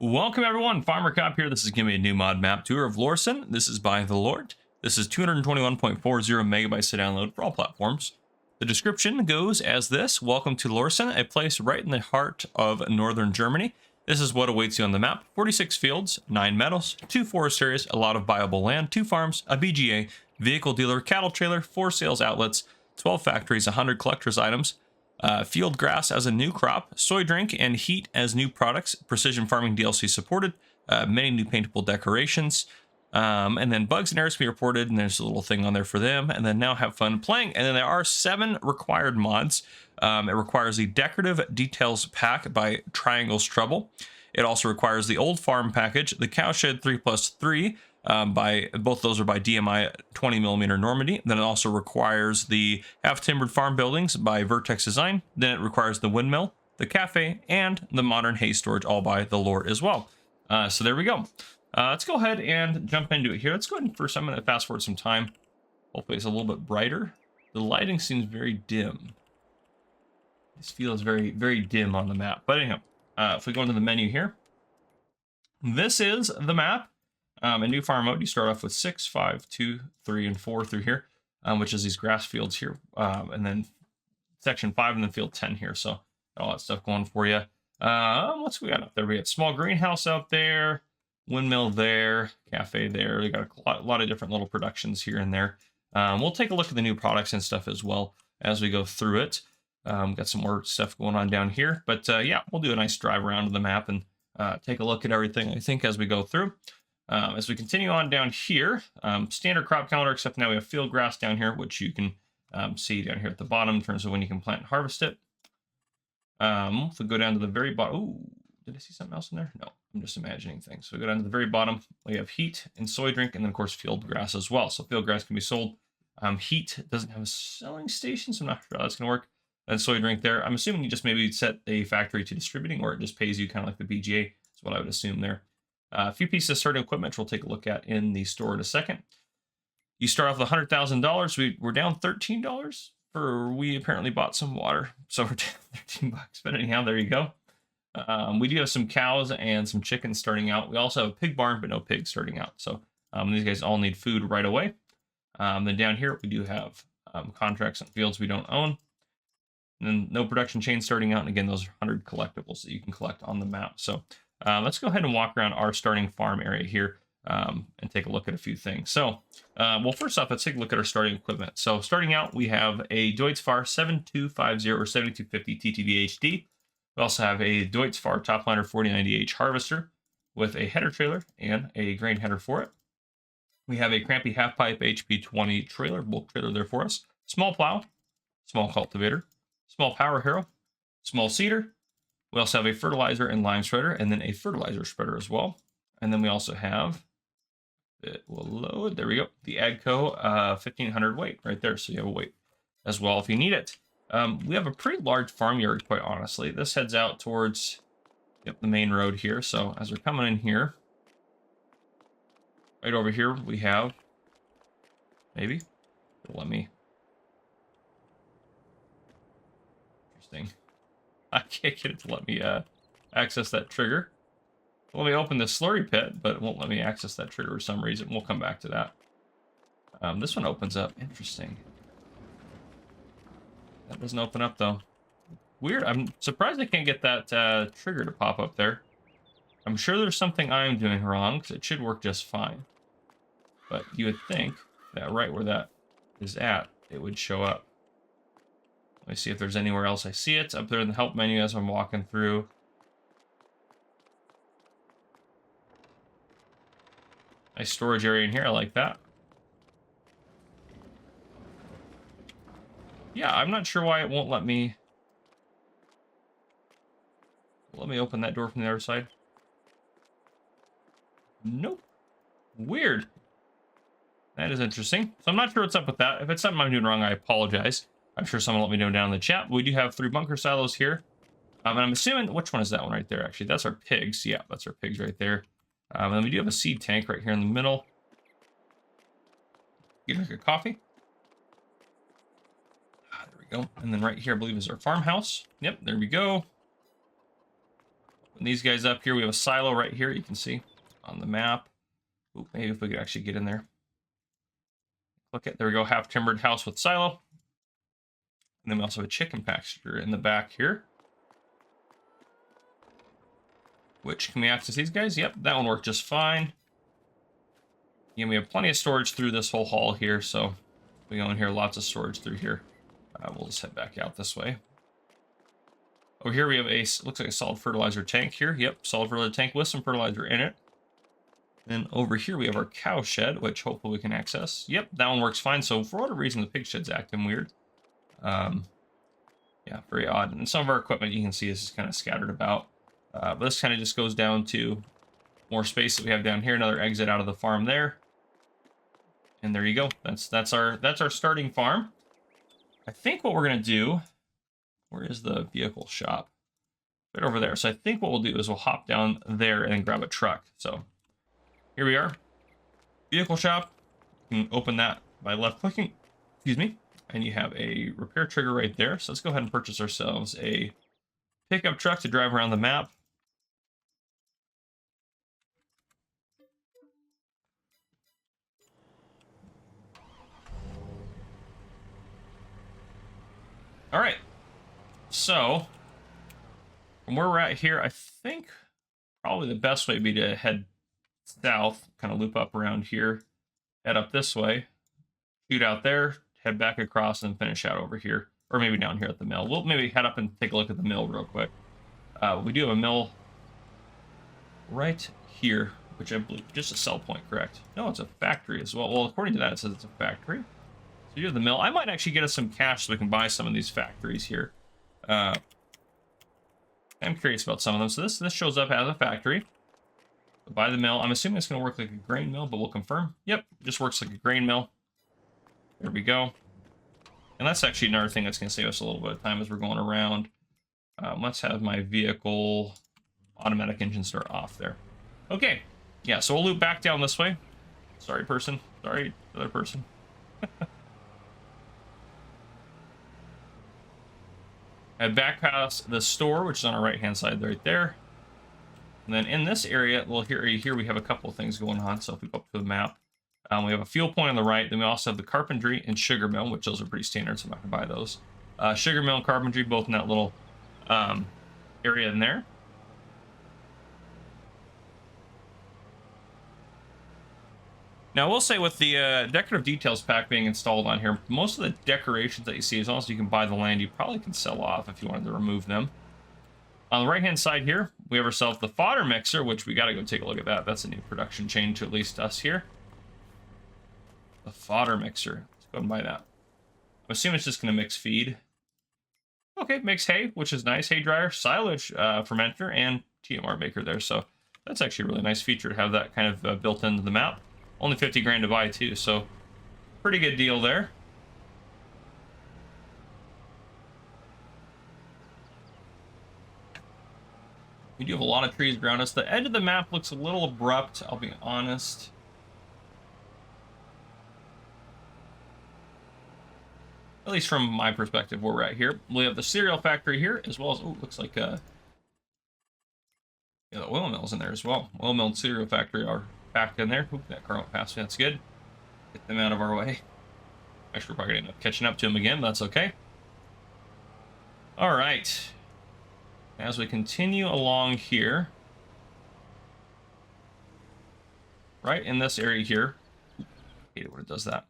Welcome everyone, Farmer Cop here. This is giving me a new mod map tour of Lorsen. This is by the Lord. This is 221.40 megabytes to download for all platforms. The description goes as this: welcome to Lorsen, a place right in the heart of northern Germany. This is what awaits you on the map: 46 fields, 9 meadows, 2 forest areas, a lot of viable land, 2 farms, a BGA, vehicle dealer, cattle trailer, 4 sales outlets, 12 factories, 100 collector's items, field grass as a new crop, soy drink and heat as new products, precision farming DLC supported, many new paintable decorations, and then bugs and errors can be reported, and there's a little thing on there for them, and then now have fun playing. And then there are 7 required mods. It requires the decorative details pack by Triangle's Trouble. It also requires the old farm package, the cowshed 3+3, by both those are by DMI 20mm Normandy. Then it also requires the half timbered farm buildings by Vertex Design. Then it requires the windmill, the cafe, and the modern hay storage, all by the Lord as well. So there we go. Let's go ahead and jump into it here. Let's go ahead and first I'm going to fast forward some time. Hopefully it's a little bit brighter. The lighting seems very dim. This feels very, very dim on the map. But anyhow, if we go into the menu here, this is the map. In new farm mode, you start off with 6, 5, 2, 3, and 4 through here, which is these grass fields here, and then section 5 and then field 10 here. So all that stuff going for you. What's we got up there? We got small greenhouse out there, windmill there, cafe there. We got a lot of different little productions here and there. We'll take a look at the new products and stuff as well as we go through it. Got some more stuff going on down here, but yeah, we'll do a nice drive around to the map and take a look at everything, I think, as we go through. As we continue on down here, standard crop calendar, except now we have field grass down here, which you can see down here at the bottom in terms of when you can plant and harvest it. If we go down to the very bottom, ooh, did I see something else in there? No, I'm just imagining things. So we go down to the very bottom, we have heat and soy drink, and then of course field grass as well. So field grass can be sold. Heat doesn't have a selling station, so I'm not sure how that's going to work. And soy drink there, I'm assuming you just maybe set a factory to distributing, or it just pays you kind of like the BGA. That's what I would assume there. A few pieces of starting equipment, which we'll take a look at in the store in a second. You start off with $100,000. We're down $13 for we apparently bought some water, so we're down $13. But anyhow, there you go. We do have some cows and some chickens starting out. We also have a pig barn, but no pigs starting out. So these guys all need food right away. Then down here we do have contracts and fields we don't own. And then no production chain starting out. And again, those are 100 collectibles that you can collect on the map. So let's go ahead and walk around our starting farm area here and take a look at a few things. So, well, first off, let's take a look at our starting equipment. So starting out, we have a Deutz-Fahr 7250 or 7250 TTV HD. We also have a Deutz-Fahr Topliner 4090H harvester with a header trailer and a grain header for it. We have a Crampy half-pipe HP20 trailer, bulk trailer there for us. Small plow, small cultivator, small power harrow, small seeder. We also have a fertilizer and lime spreader, and then a fertilizer spreader as well. And then we also have, it will load, there we go, the AGCO 1500 weight right there. So you have a weight as well if you need it. We have a pretty large farmyard, quite honestly. This heads out towards the main road here. So as we're coming in here, right over here, we have, maybe, let me, interesting. I can't get it to let me access that trigger. Let me open the slurry pit, but it won't let me access that trigger for some reason. We'll come back to that. This one opens up. Interesting. That doesn't open up, though. Weird. I'm surprised I can't get that trigger to pop up there. I'm sure there's something I'm doing wrong, because it should work just fine. But you would think that right where that is at, it would show up. Let me see if there's anywhere else I see it. Up there in the help menu as I'm walking through. Nice storage area in here. I like that. Yeah, I'm not sure why it won't let me... Let me open that door from the other side. Nope. Weird. That is interesting. So I'm not sure what's up with that. If it's something I'm doing wrong, I apologize. I'm sure someone will let me know down in the chat. We do have 3 bunker silos here. And I'm assuming, which one is that one right there, actually? That's our pigs. Yeah, that's our pigs right there. And then we do have a seed tank right here in the middle. You drink a coffee. There we go. And then right here, I believe, is our farmhouse. Yep, there we go. putting these guys up here. We have a silo right here, you can see on the map. Ooh, maybe if we could actually get in there. Look at, there we go, half timbered house with silo. And then we also have a chicken pasture in the back here. Which, can we access these guys? Yep, that one worked just fine. Again, we have plenty of storage through this whole hall here, so we go in here, lots of storage through here. We'll just head back out this way. Over here we have a, looks like a solid fertilizer tank here. Yep, solid fertilizer tank with some fertilizer in it. Then over here we have our cow shed, which hopefully we can access. Yep, that one works fine. So for whatever reason, the pig shed's acting weird. Yeah, very odd. And some of our equipment you can see is just kind of scattered about. But this kind of just goes down to more space that we have down here. Another exit out of the farm there. And there you go. That's our starting farm. I think what we're gonna do. Where is the vehicle shop? Right over there. So I think what we'll do is we'll hop down there and then grab a truck. So here we are. Vehicle shop. You can open that by left clicking. Excuse me. And you have a repair trigger right there. So let's go ahead and purchase ourselves a pickup truck to drive around the map. All right. So from where we're at here, I think probably the best way would be to head south, kind of loop up around here, head up this way, shoot out there, head back across, and finish out over here. Or maybe down here at the mill. We'll maybe head up and take a look at the mill real quick. We do have a mill right here, which I believe just a sell point, correct? No, it's a factory as well. Well, according to that, it says it's a factory. So you have the mill. I might actually get us some cash so we can buy some of these factories here. I'm curious about some of them. So this shows up as a factory. Buy the mill. I'm assuming it's going to work like a grain mill, but we'll confirm. Yep, just works like a grain mill. There we go. And that's actually another thing that's going to save us a little bit of time as we're going around. Let's have my vehicle automatic engine start off there. Okay. Yeah, so we'll loop back down this way. Sorry, person. Sorry, other person. Head back past the store, which is on our right-hand side right there. And then in this area, well, here we have a couple of things going on. So if we go up to the map, we have a fuel point on the right. Then we also have the carpentry and sugar mill, which those are pretty standard, so I'm not going to buy those. Sugar mill and carpentry, both in that little area in there. Now, I will say with the decorative details pack being installed on here, most of the decorations that you see, as long as you can buy the land, you probably can sell off if you wanted to remove them. On the right-hand side here, we have ourselves the fodder mixer, which we got to go take a look at that. That's a new production change to at least us here. The fodder mixer. Let's go and buy that. I'm assuming it's just going to mix feed. Okay, makes hay, which is nice. Hay dryer, silage fermenter, and TMR maker there. So that's actually a really nice feature to have that kind of built into the map. Only 50 grand to buy too, so pretty good deal there. We do have a lot of trees around us. The edge of the map looks a little abrupt, I'll be honest. At least from my perspective, where we're at here. We have the cereal factory here, as well as, oh, looks like yeah, the oil mill's in there as well. Oil mill and cereal factory are packed in there. Oop, that car went past me. That's good. Get them out of our way. Actually, we're probably gonna end up catching up to them again, but that's okay. All right. As we continue along here, right in this area here, I hate it when it does that.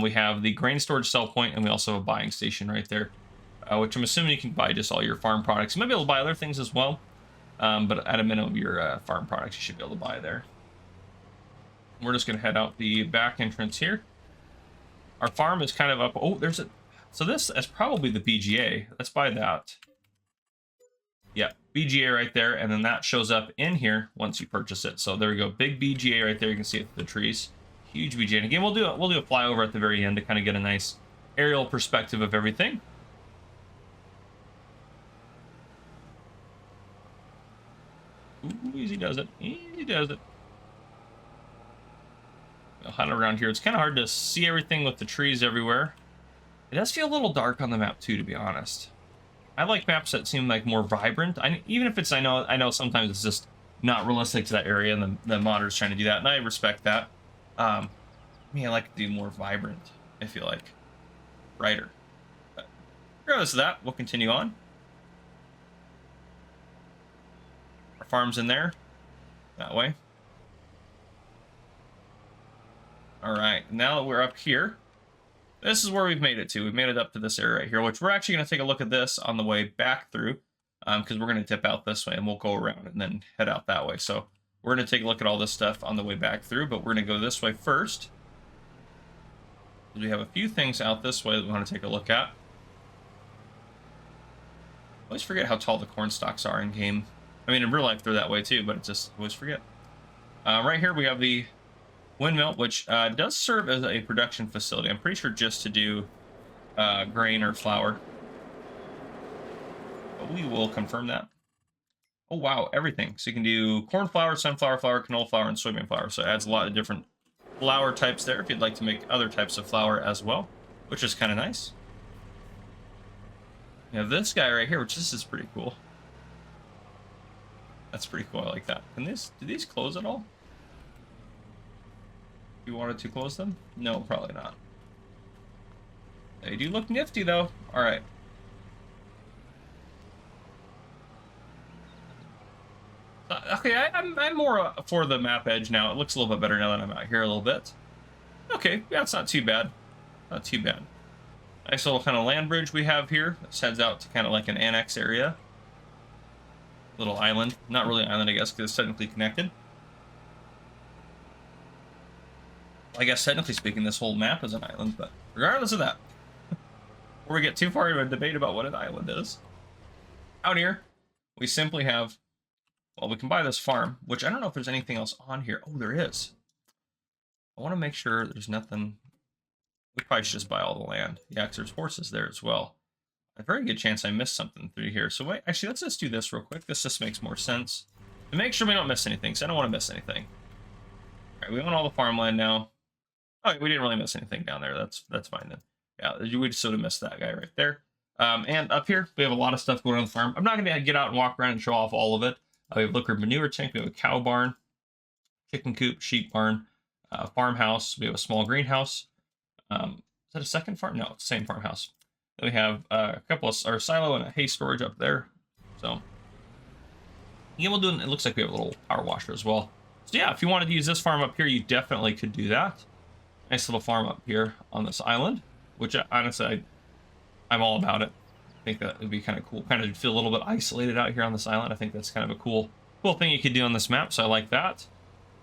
We have the grain storage sell point, and we also have a buying station right there, which I'm assuming you can buy just all your farm products. You might be able to buy other things as well, but at a minimum, your farm products you should be able to buy there. We're just going to head out the back entrance here. Our farm is kind of up. Oh, there's a... So this is probably the BGA. Let's buy that. Yeah, BGA right there, and then that shows up in here once you purchase it. So there we go, big BGA right there. You can see it through the trees. Huge BGA. And again, we'll do a flyover at the very end to kind of get a nice aerial perspective of everything. Ooh, easy does it. Easy does it. I'll hunt around here. It's kind of hard to see everything with the trees everywhere. It does feel a little dark on the map too, to be honest. I like maps that seem like more vibrant. Even if it's, I know sometimes it's just not realistic to that area, and the modder's trying to do that, and I respect that. I mean, I like to do more vibrant, I feel like. Brighter. But regardless of that, we'll continue on. Our farm's in there. That way. Alright, now that we're up here, this is where we've made it to. We've made it up to this area right here, which we're actually going to take a look at this on the way back through, because we're going to dip out this way, and we'll go around and then head out that way. So we're going to take a look at all this stuff on the way back through, but we're going to go this way first. We have a few things out this way that we want to take a look at. I always forget how tall the corn stalks are in game. I mean, in real life they're that way too, but it's just, I always forget. Right here we have the windmill, which does serve as a production facility. I'm pretty sure just to do grain or flour. But we will confirm that. Oh, wow, everything. So you can do corn flour, sunflower flour, canola flour, and soybean flour. So it adds a lot of different flour types there if you'd like to make other types of flour as well, which is kind of nice. You have this guy right here, which this is pretty cool. That's pretty cool. I like that. Do these close at all? You wanted to close them? No, probably not. They do look nifty though. All right. Okay, I'm more for the map edge now. It looks a little bit better now that I'm out here a little bit. Okay, yeah, it's not too bad. Not too bad. Nice little kind of land bridge we have here. This heads out to kind of like an annex area. Little island. Not really an island, I guess, because it's technically connected. I guess technically speaking, this whole map is an island, but regardless of that, before we get too far into a debate about what an island is, out here, we simply have, well, we can buy this farm, which I don't know if there's anything else on here. Oh, there is. I want to make sure there's nothing. We probably should just buy all the land. Yeah, because there's horses there as well. A very good chance I missed something through here. So wait, actually, let's just do this real quick. This just makes more sense. To make sure we don't miss anything, so I don't want to miss anything. All right, we own all the farmland now. Oh, we didn't really miss anything down there. That's fine then. Yeah, we just sort of missed that guy right there. And up here, we have a lot of stuff going on the farm. I'm not going to get out and walk around and show off all of it. We have a liquid manure tank. We have a cow barn, chicken coop, sheep barn, farmhouse. We have a small greenhouse. Is that a second farm? No, it's the same farmhouse. Then we have a couple of our silo and a hay storage up there. So yeah, we'll do. It looks like we have a little power washer as well. So yeah, if you wanted to use this farm up here, you definitely could do that. Nice little farm up here on this island, which honestly, I'm all about it. I think that would be kind of cool. Kind of feel a little bit isolated out here on this island. I think that's kind of a cool thing you could do on this map. So I like that.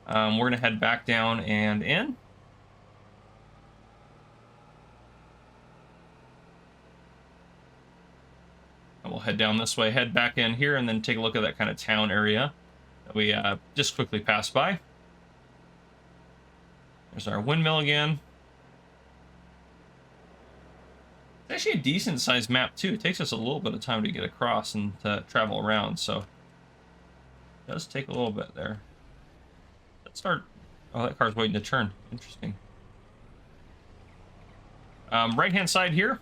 We're gonna head back down and in. And we'll head down this way, head back in here, and then take a look at that kind of town area that we just quickly passed by. There's our windmill again. It's actually a decent sized map too. It takes us a little bit of time to get across and to travel around, so it does take a little bit there. Let's start. Oh, that car's waiting to turn. Interesting. Right hand side here,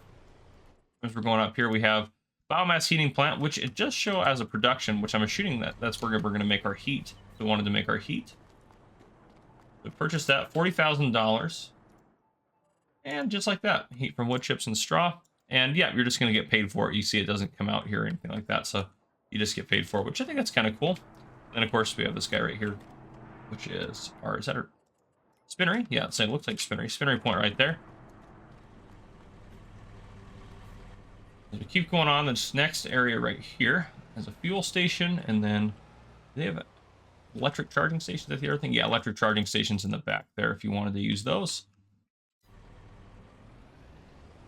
as we're going up here, we have biomass heating plant, which it does show as a production, which I'm assuming that's where we're going to make our heat. If we wanted to make our heat. We purchased that, $40,000. And just like that, heat from wood chips and straw. And yeah, you're just going to get paid for it. You see it doesn't come out here or anything like that. So you just get paid for it, which I think that's kind of cool. And of course, we have this guy right here, which is is that our spinnery? Yeah, it looks like spinnery. Spinnery point right there. As we keep going on, this next area right here has a fuel station, and then they have electric charging stations. That's the other thing. Yeah, electric charging stations in the back there if you wanted to use those.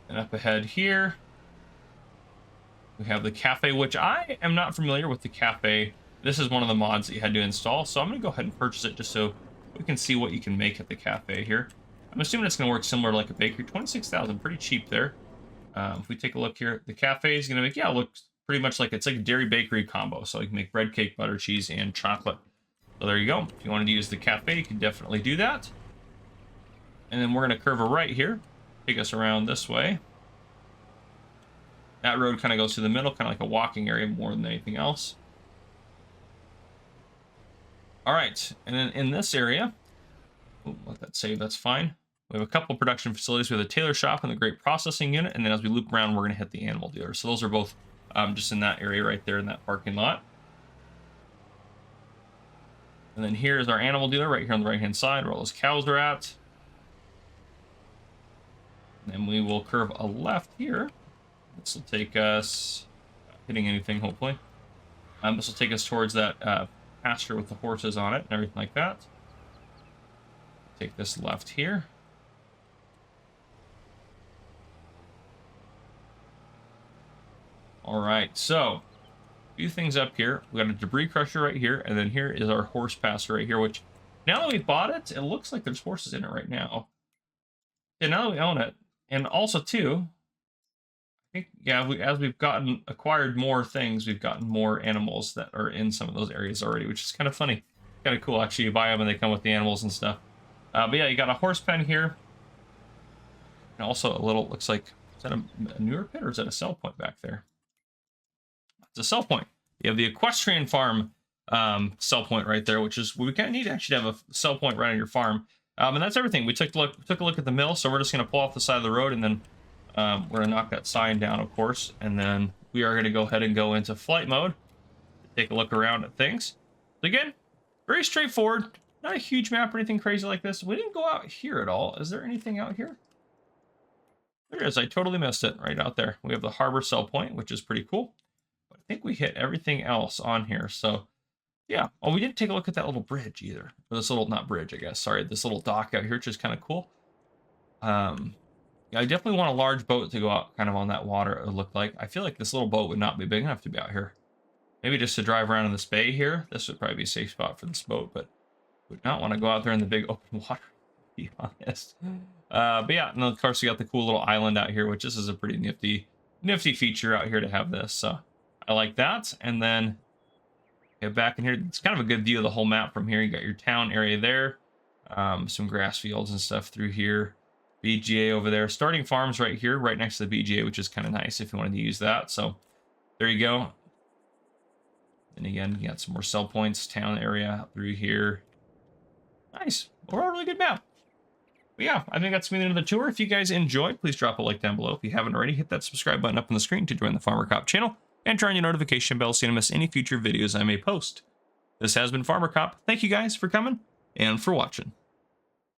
And up ahead here, we have the cafe, which I am not familiar with the cafe. This is one of the mods that you had to install, so I'm going to go ahead and purchase it just so we can see what you can make at the cafe here. I'm assuming it's going to work similar to like a bakery. 26,000, pretty cheap there. If we take a look here, the cafe is going to make, yeah, it looks pretty much like it's like a dairy bakery combo. So you can make bread, cake, butter, cheese, and chocolate. So there you go. If you wanted to use the cafe, you can definitely do that. And then we're going to curve a right here, take us around this way. That road kind of goes through the middle, kind of like a walking area more than anything else. All right, and then in this area, let that save, that's fine. We have a couple production facilities. We have the tailor shop and the grape processing unit, and then as we loop around, we're going to hit the animal dealer. So those are both just in that area right there in that parking lot. And then here is our animal dealer right here on the right-hand side where all those cows are at. And then we will curve a left here. This will take us, hitting anything hopefully. This will take us towards that pasture with the horses on it and everything like that. Take this left here. All right, so a few things up here. We got a debris crusher right here, and then here is our horse pasture right here, which now that we bought it, it looks like there's horses in it right now. And now that we own it, and also too, I think, yeah, as we've acquired more things, we've gotten more animals that are in some of those areas already, which is kind of funny. Kind of cool, actually. You buy them and they come with the animals and stuff. But yeah, you got a horse pen here. And also a little, looks like, is that a newer pit or is that a sell point back there? It's a sell point. You have the equestrian farm sell point right there, which is, we kind of need to actually have a sell point right on your farm. And that's everything. We took a look at the mill, so we're just going to pull off the side of the road, and then we're going to knock that sign down, of course, and then we are going to go ahead and go into flight mode, take a look around at things. So again, very straightforward, not a huge map or anything crazy like this. We didn't go out here at all. Is there anything out here? There is. I totally missed it right out there. We have the harbor sell point, which is pretty cool. But I think we hit everything else on here, so yeah. Oh, we didn't take a look at that little bridge either. Or this little, not bridge, I guess. Sorry, this little dock out here, which is kind of cool. Yeah, I definitely want a large boat to go out kind of on that water, it would look like. I feel like this little boat would not be big enough to be out here. Maybe just to drive around in this bay here. This would probably be a safe spot for this boat, but would not want to go out there in the big open water, to be honest. But yeah, and of course we got the cool little island out here, which this is a pretty nifty feature out here to have this. So I like that. And then get back in here. It's kind of a good view of the whole map from here. You got your town area there, some grass fields and stuff through here. BGA over there. Starting farms right here, right next to the BGA, which is kind of nice if you wanted to use that. So there you go. And again, you got some more sell points, town area through here. Nice. Overall, really good map. But yeah, I think that's the end of the tour. If you guys enjoyed, please drop a like down below. If you haven't already, hit that subscribe button up on the screen to join the Farmer Cop channel, and turn on your notification bell so you don't miss any future videos I may post. This has been Farmer Cop. Thank you guys for coming and for watching.